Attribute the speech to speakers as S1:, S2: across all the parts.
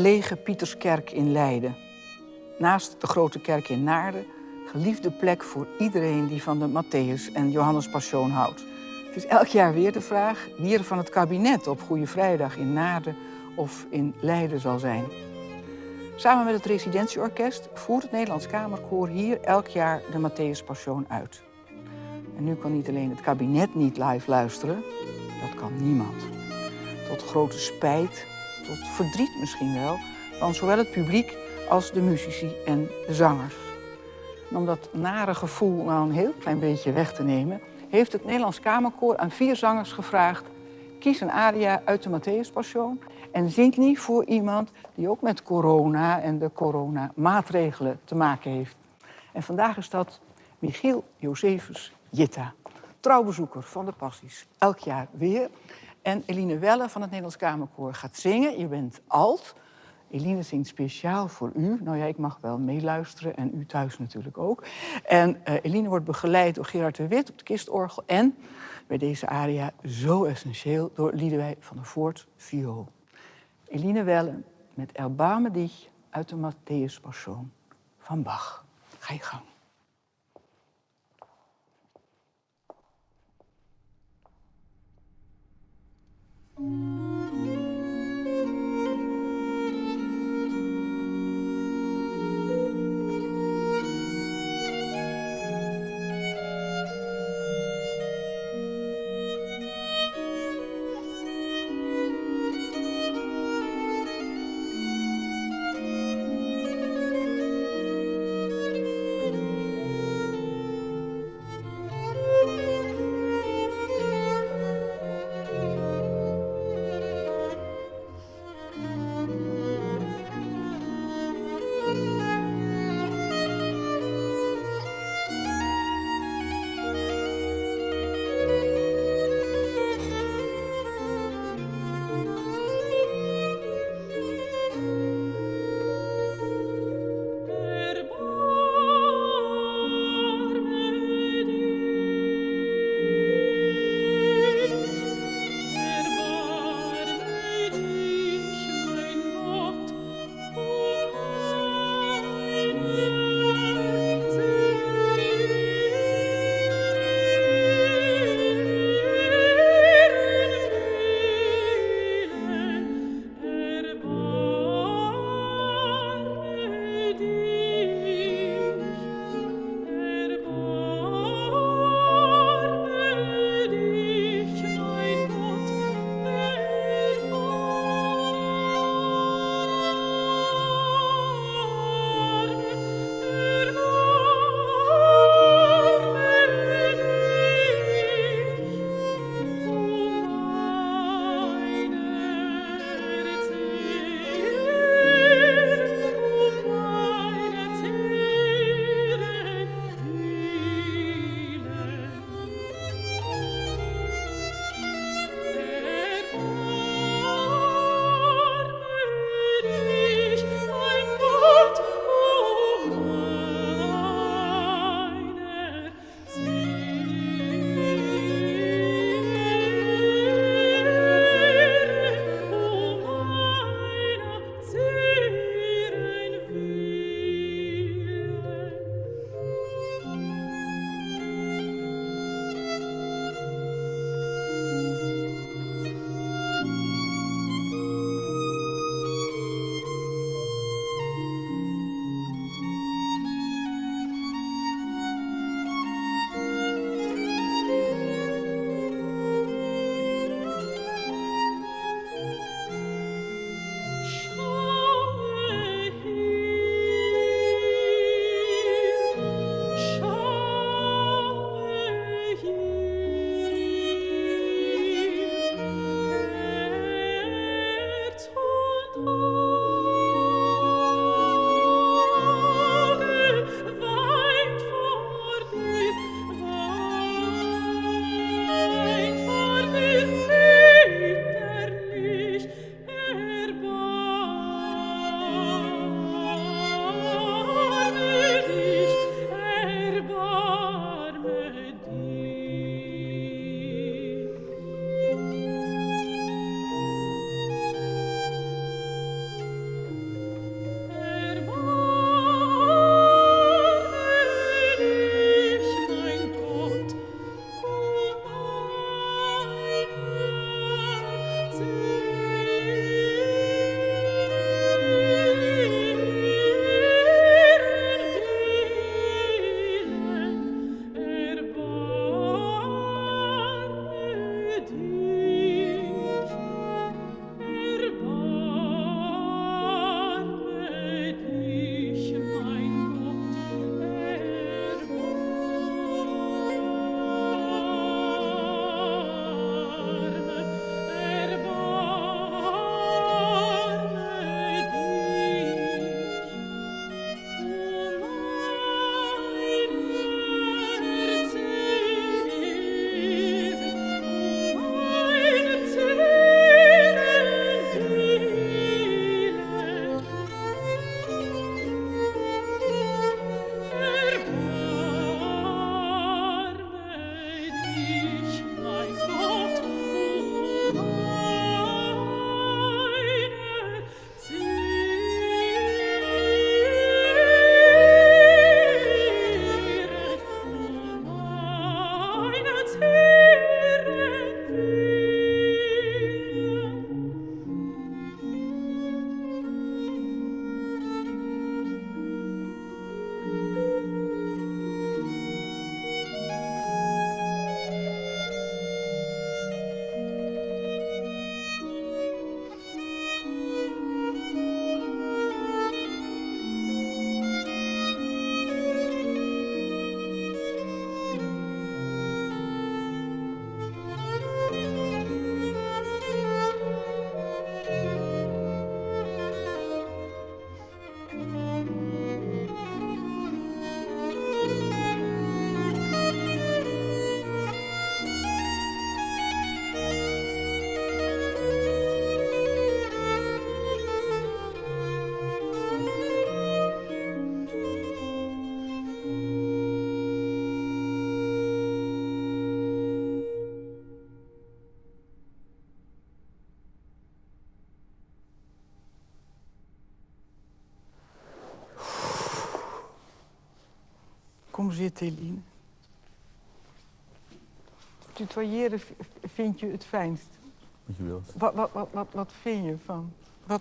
S1: lege Pieterskerk in Leiden. Naast de grote kerk in Naarden, geliefde plek voor iedereen die van de Matthäus en Johannes Passion houdt. Het is elk jaar weer de vraag wie er van het kabinet op Goede Vrijdag in Naarden of in Leiden zal zijn. Samen met het residentieorkest voert het Nederlands Kamerkoor hier elk jaar de Matthäus Passion uit. En nu kan niet alleen het kabinet niet live luisteren, dat kan niemand. Tot grote spijt, tot verdriet misschien wel, van zowel het publiek als de muzici en de zangers. En om dat nare gevoel nou een heel klein beetje weg te nemen, heeft het Nederlands Kamerkoor aan 4 zangers gevraagd: kies een aria uit de Matthäus Passion en zing niet voor iemand die ook met corona en de coronamaatregelen te maken heeft. En vandaag is dat Michiel Josephus Jitta, trouwbezoeker van de Passies, elk jaar weer. En Eline Welle van het Nederlands Kamerkoor gaat zingen. Je bent alt. Eline zingt speciaal voor u. Nou ja, ik mag wel meeluisteren en u thuis natuurlijk ook. En Eline wordt begeleid door Gerard de Wit op het kistorgel. En bij deze aria zo essentieel door Liedewij van der Voort viool. Eline Welle met Erbarme dich uit de Matthäus Passion van Bach. Ga je gang. Kom zitten, Eline. Tutoyeren vind je het fijnst?
S2: Wat je wilt.
S1: Wat vind je van?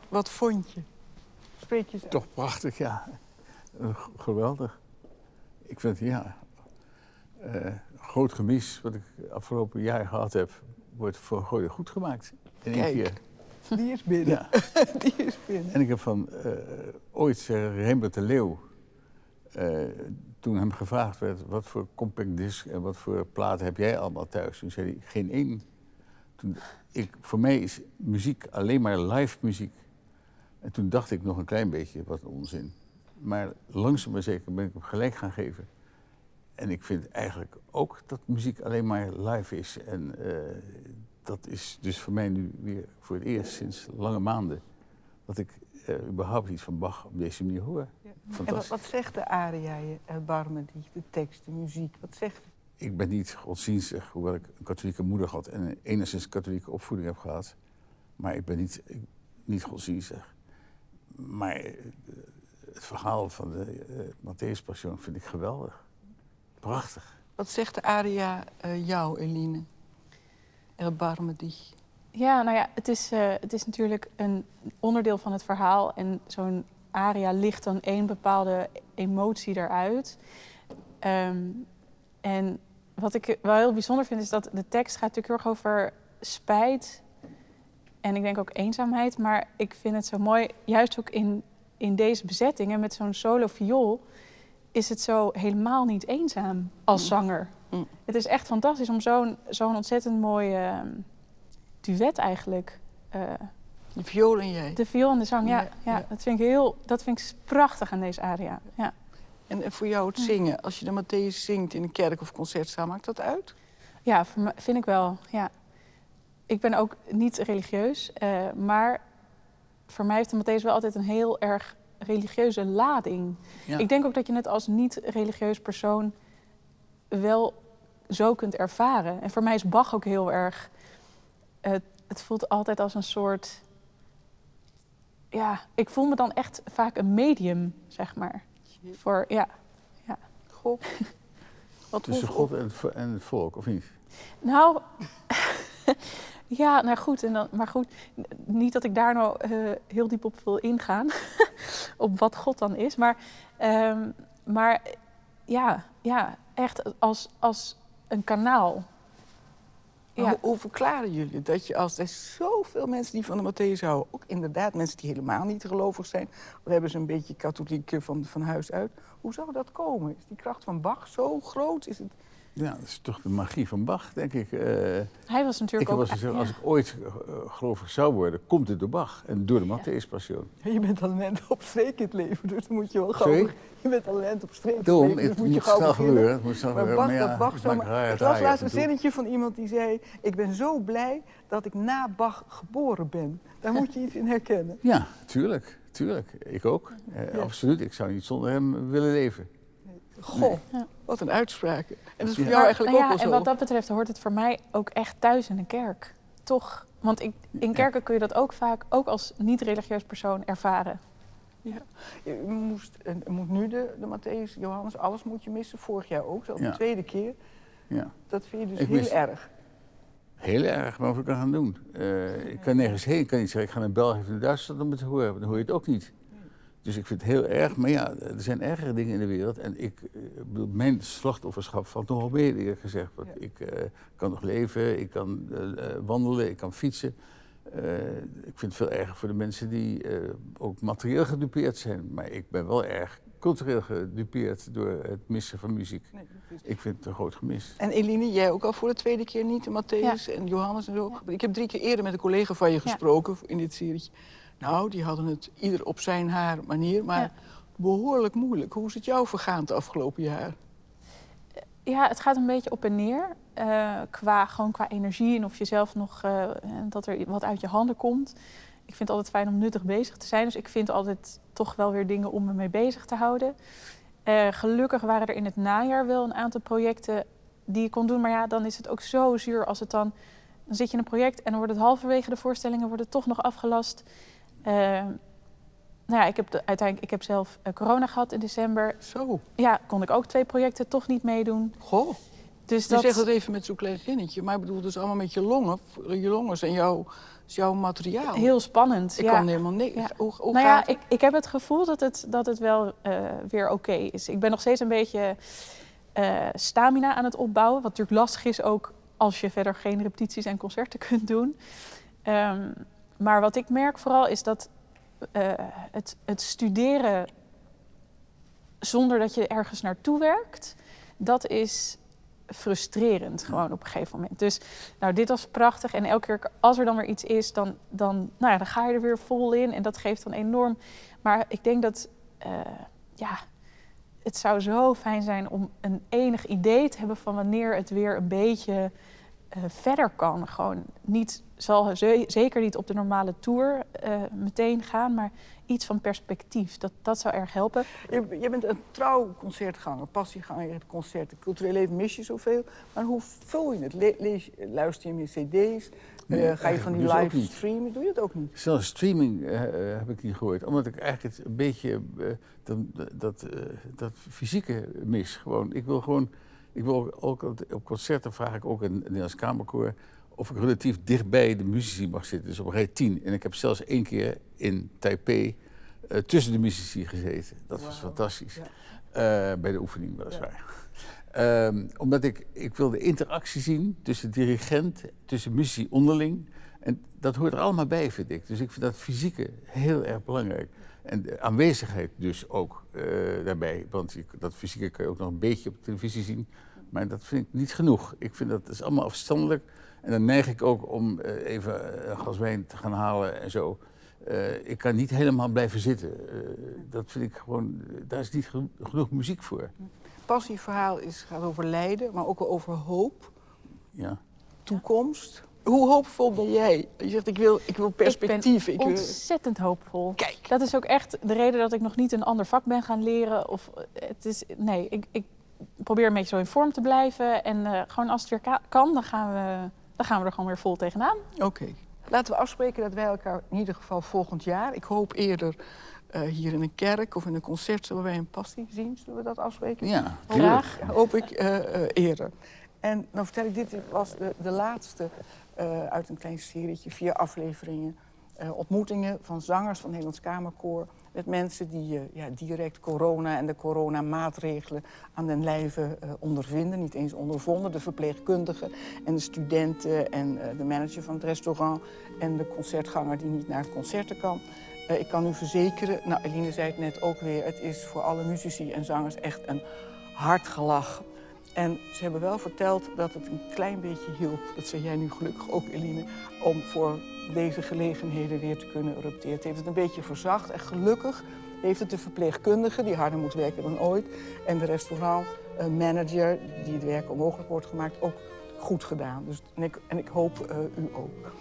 S1: Wat vond je? Spreek je...
S2: Toch prachtig, ja. Geweldig. Ik vind, ja... een groot gemis wat ik afgelopen jaar gehad heb, wordt voor een goede goed gemaakt. In één keer.
S1: Die is binnen.
S2: Ja.
S1: Die is binnen.
S2: En ik heb van ooit Rembert de Leeuw, toen hem gevraagd werd, wat voor compact disc en wat voor platen heb jij allemaal thuis? Toen zei hij, geen één. Voor mij is muziek alleen maar live muziek. En toen dacht ik nog een klein beetje, wat onzin. Maar langzaam maar zeker ben ik hem gelijk gaan geven. En ik vind eigenlijk ook dat muziek alleen maar live is. En dat is dus voor mij nu weer voor het eerst sinds lange maanden dat ik überhaupt iets van Bach op deze manier hoor.
S1: Ja.
S2: Fantastisch.
S1: En wat zegt de aria, Barmen, de tekst, de muziek? Wat zegt het?
S2: Ik ben niet godsdienstig, hoewel ik een katholieke moeder had en een enigszins katholieke opvoeding heb gehad. Maar ik ben niet godsdienstig. Maar het verhaal van de Matthäus Passion vind ik geweldig. Prachtig.
S1: Wat zegt de aria jou, Eline? Erbarme dich.
S3: Ja, nou ja, het is natuurlijk een onderdeel van het verhaal. En zo'n aria licht dan één bepaalde emotie eruit. En wat ik wel heel bijzonder vind, is dat de tekst gaat natuurlijk heel erg over spijt. En ik denk ook eenzaamheid. Maar ik vind het zo mooi, juist ook in deze bezetting en met zo'n solo viool, is het zo helemaal niet eenzaam als zanger. Het is echt fantastisch om zo'n ontzettend mooi duet eigenlijk.
S1: De viool en jij.
S3: De viool en de zang, ja. Dat vind ik prachtig aan deze aria. Ja.
S1: En voor jou het zingen, als je de Matthäus zingt in een kerk of concertzaal, maakt dat uit?
S3: Ja, vind ik wel, ja. Ik ben ook niet religieus, maar voor mij heeft de Matthäus wel altijd een heel erg religieuze lading. Ja. Ik denk ook dat je het als niet-religieus persoon wel zo kunt ervaren. En voor mij is Bach ook heel erg... het voelt altijd als een soort... Ja, ik voel me dan echt vaak een medium, zeg maar. Voor, ja.
S1: God.
S2: Tussen God en het volk, of niet?
S3: Nou... Ja, nou goed, maar goed, niet dat ik daar nou heel diep op wil ingaan, op wat God dan is, maar ja, echt als een kanaal.
S1: Ja. Hoe verklaren jullie dat je als er zoveel mensen die van de Matthäus houden, ook inderdaad mensen die helemaal niet gelovig zijn, of hebben ze een beetje katholiek van huis uit, hoe zou dat komen? Is die kracht van Bach zo groot? Is het...
S2: Ja, dat is toch de magie van Bach, denk ik.
S3: Hij was natuurlijk ook...
S2: Als ik ooit gelovig zou worden, komt het door Bach en door de Matthäus Passion.
S1: Ja, je bent talent op streek in het leven, dus dan moet je wel gauw... Je bent talent op streek in het
S2: leven,
S1: dus
S2: het
S1: moet je
S2: gauw
S1: snel
S2: gebeuren. Het moet snel gebeuren,
S1: maar Bach zomaar... Ik las laatst een zinnetje van iemand die zei... Ik ben zo blij dat ik na Bach geboren ben. Daar moet je iets in herkennen.
S2: Ja, tuurlijk. Ik ook. Absoluut. Ik zou niet zonder hem willen leven.
S1: Goh, wat een uitspraak. En dat is voor jou eigenlijk ook wel zo.
S3: En wat dat betreft hoort het voor mij ook echt thuis in een kerk. Toch? Want in kerken kun je dat ook vaak, ook als niet-religieus persoon, ervaren.
S1: Ja. Je moet nu de Matthäus, Johannes, alles moet je missen. Vorig jaar ook, zo de tweede keer. Ja. Dat vind je dus heel erg.
S2: Heel erg, maar wat ik kan gaan doen. Ik kan nergens heen. Ik kan niet zeggen, ik ga naar België of naar Duitsland om het te horen. Dan hoor je het ook niet. Dus ik vind het heel erg, maar ja, er zijn ergere dingen in de wereld. En mijn slachtofferschap valt nogal mee, eerlijk gezegd. Want ik kan nog leven, ik kan wandelen, ik kan fietsen. Ik vind het veel erger voor de mensen die ook materieel gedupeerd zijn. Maar ik ben wel erg cultureel gedupeerd door het missen van muziek. Nee, ik vind het een groot gemis.
S1: En Eline, jij ook al voor de tweede keer niet, de Matthäus en Johannes en zo. Ja. Ik heb 3 keer eerder met een collega van je gesproken in dit serietje. Nou, die hadden het ieder op zijn haar manier, maar behoorlijk moeilijk. Hoe is het jou vergaan het afgelopen jaar?
S3: Ja, het gaat een beetje op en neer. Gewoon qua energie en of je zelf nog... dat er wat uit je handen komt. Ik vind het altijd fijn om nuttig bezig te zijn. Dus ik vind altijd toch wel weer dingen om me mee bezig te houden. Gelukkig waren er in het najaar wel een aantal projecten die ik kon doen. Maar ja, dan is het ook zo zuur als het dan zit je in een project en dan wordt het halverwege de voorstellingen wordt het toch nog afgelast. nou ja, ik heb zelf corona gehad in december.
S1: Zo.
S3: Ja, kon ik ook 2 projecten toch niet meedoen.
S1: Goh.
S3: Dus
S1: Je zegt het even met zo'n klein zinnetje, maar ik bedoel dus allemaal met je longen zijn jouw materiaal.
S3: Heel spannend.
S1: Ik kan helemaal niks.
S3: Ja.
S1: Hoe
S3: Nou
S1: gaat
S3: ja,
S1: het?
S3: ik heb het gevoel dat het wel weer oké is. Ik ben nog steeds een beetje stamina aan het opbouwen. Wat natuurlijk lastig is ook als je verder geen repetities en concerten kunt doen. Maar wat ik merk vooral is dat het studeren zonder dat je ergens naartoe werkt, dat is frustrerend gewoon op een gegeven moment. Dus nou, dit was prachtig en elke keer als er dan weer iets is, dan ga je er weer vol in en dat geeft dan enorm. Maar ik denk dat het zou zo fijn zijn om een enig idee te hebben van wanneer het weer een beetje verder kan. Gewoon zeker niet op de normale tour meteen gaan, maar iets van perspectief. Dat zou erg helpen.
S1: Je bent een trouw concertganger, passieganger, je hebt concerten. Cultureel leven mis je zoveel. Maar hoe vul je het? Luister je meer cd's?
S2: Nee,
S1: ga je van die
S2: dus ook
S1: live
S2: niet.
S1: streamen? Doe je het ook niet?
S2: Zelfs streaming heb ik niet gehoord. Omdat ik eigenlijk het een beetje dat fysieke mis. Gewoon, ik wil ook op concerten vraag ik ook een Nederlands Kamerkoor of ik relatief dichtbij de muzici mag zitten. Dus op een rij 10. En ik heb zelfs 1 keer in Taipei tussen de muzici gezeten. Dat was fantastisch. Ja. Bij de oefening weliswaar. Ja. Omdat ik wil de interactie zien tussen dirigent, tussen muzici onderling. En dat hoort er allemaal bij, vind ik. Dus ik vind dat fysieke heel erg belangrijk. En de aanwezigheid dus ook daarbij. Want dat fysieke kun je ook nog een beetje op televisie zien. Maar dat vind ik niet genoeg. Ik vind dat is allemaal afstandelijk. En dan neig ik ook om even een glas wijn te gaan halen en zo. Ik kan niet helemaal blijven zitten. Dat vind ik gewoon, daar is niet genoeg muziek voor.
S1: Passieverhaal gaat over lijden, maar ook over hoop.
S2: Ja.
S1: Toekomst. Hoe hoopvol ben jij? Je zegt, ik wil perspectief.
S3: Ik ben ontzettend hoopvol.
S1: Kijk.
S3: Dat is ook echt de reden dat ik nog niet een ander vak ben gaan leren. Ik probeer een beetje zo in vorm te blijven. En gewoon als het weer kan, dan gaan we er gewoon weer vol tegenaan.
S1: Oké. Laten we afspreken dat wij elkaar in ieder geval volgend jaar, ik hoop eerder hier in een kerk of in een concert, zullen wij een passie zien. Zullen we dat afspreken?
S2: Ja,
S3: graag.
S1: Hoop ik eerder. En dan vertel ik, dit was de laatste uit een klein serietje, 4 afleveringen. Ontmoetingen van zangers van het Nederlands Kamerkoor met mensen die direct corona en de coronamaatregelen aan den lijve ondervinden. Niet eens ondervonden. De verpleegkundigen en de studenten en de manager van het restaurant en de concertganger die niet naar concerten kan. Ik kan u verzekeren, nou Eline zei het net ook weer, het is voor alle muzici en zangers echt een hard gelach. En ze hebben wel verteld dat het een klein beetje hielp, dat zei jij nu gelukkig ook Eline, om voor deze gelegenheden weer te kunnen repeteren. Het heeft het een beetje verzacht en gelukkig heeft het de verpleegkundige, die harder moet werken dan ooit, en de restaurantmanager, die het werk onmogelijk wordt gemaakt, ook goed gedaan. Dus, en ik hoop u ook.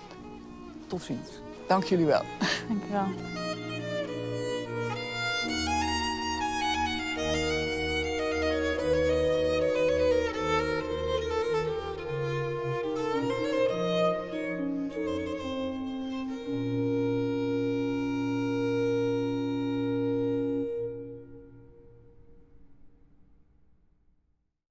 S1: Tot ziens. Dank jullie wel.
S3: Dank je wel.